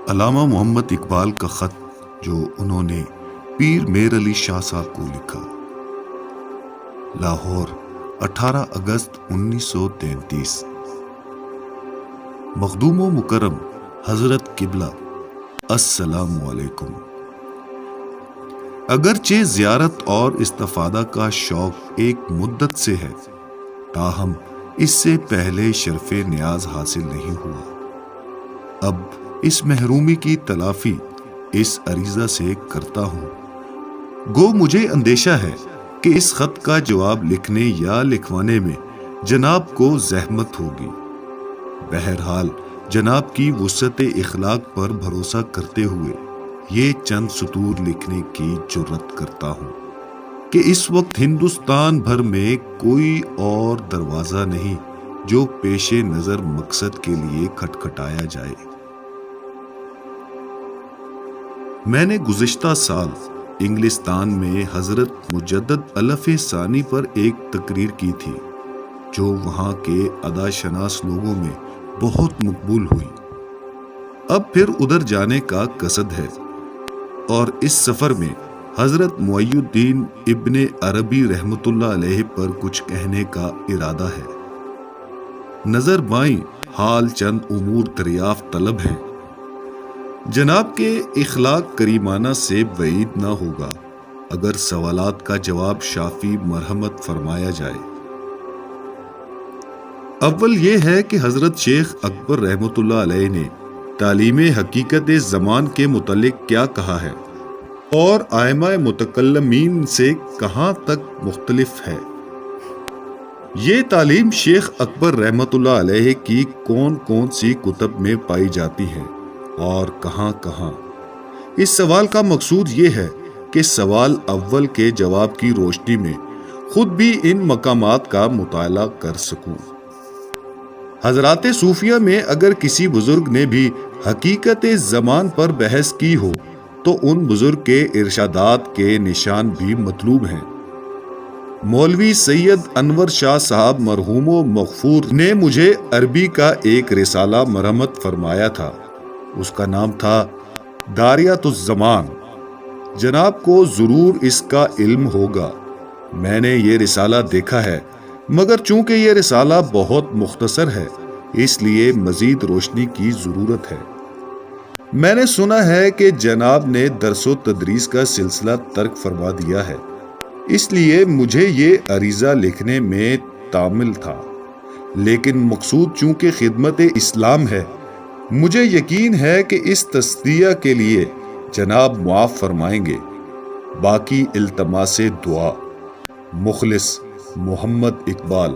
علامہ محمد اقبال کا خط جو انہوں نے پیر میر علی شاہ صاحب کو لکھا۔ لاہور، 18 اگست 1933۔ مخدوم و مکرم حضرت قبلہ، السلام علیکم۔ اگرچہ زیارت اور استفادہ کا شوق ایک مدت سے ہے، تاہم اس سے پہلے شرف نیاز حاصل نہیں ہوا۔ اب اس محرومی کی تلافی اس عریضہ سے کرتا ہوں۔ گو مجھے اندیشہ ہے کہ اس خط کا جواب لکھنے یا لکھوانے میں جناب کو زحمت ہوگی۔ بہرحال جناب کی وسعت اخلاق پر بھروسہ کرتے ہوئے یہ چند سطور لکھنے کی جرات کرتا ہوں کہ اس وقت ہندوستان بھر میں کوئی اور دروازہ نہیں جو پیش نظر مقصد کے لیے کھٹکھٹایا جائے۔ میں نے گزشتہ سال انگلستان میں حضرت مجدد الف ثانی پر ایک تقریر کی تھی جو وہاں کے ادا شناس لوگوں میں بہت مقبول ہوئی۔ اب پھر ادھر جانے کا قصد ہے اور اس سفر میں حضرت محی الدین ابن عربی رحمۃ اللہ علیہ پر کچھ کہنے کا ارادہ ہے۔ نظر بائیں حال چند امور دریافت طلب ہیں۔ جناب کے اخلاق کریمانہ سے بعید نہ ہوگا اگر سوالات کا جواب شافی مرحمت فرمایا جائے۔ اول یہ ہے کہ حضرت شیخ اکبر رحمۃ اللہ علیہ نے تعلیم حقیقت زمان کے متعلق کیا کہا ہے اور ائمہ متکلمین سے کہاں تک مختلف ہے۔ یہ تعلیم شیخ اکبر رحمۃ اللہ علیہ کی کون کون سی کتب میں پائی جاتی ہے اور کہاں کہاں۔ اس سوال کا مقصود یہ ہے کہ سوال اول کے جواب کی روشنی میں خود بھی ان مقامات کا مطالعہ کر سکوں۔ حضرات صوفیہ میں اگر کسی بزرگ نے بھی حقیقت زمان پر بحث کی ہو تو ان بزرگ کے ارشادات کے نشان بھی مطلوب ہیں۔ مولوی سید انور شاہ صاحب مرحوم و مغفور نے مجھے عربی کا ایک رسالہ مرحمت فرمایا تھا۔ اس کا نام تھا داریات الزمان۔ جناب کو ضرور اس کا علم ہوگا۔ میں نے یہ رسالہ دیکھا ہے، مگر چونکہ یہ رسالہ بہت مختصر ہے اس لیے مزید روشنی کی ضرورت ہے۔ میں نے سنا ہے کہ جناب نے درس و تدریس کا سلسلہ ترک فرما دیا ہے، اس لیے مجھے یہ عریضہ لکھنے میں تامل تھا، لیکن مقصود چونکہ خدمت اسلام ہے، مجھے یقین ہے کہ اس تصدیہ کے لیے جناب معاف فرمائیں گے۔ باقی التماس دعا، مخلص محمد اقبال۔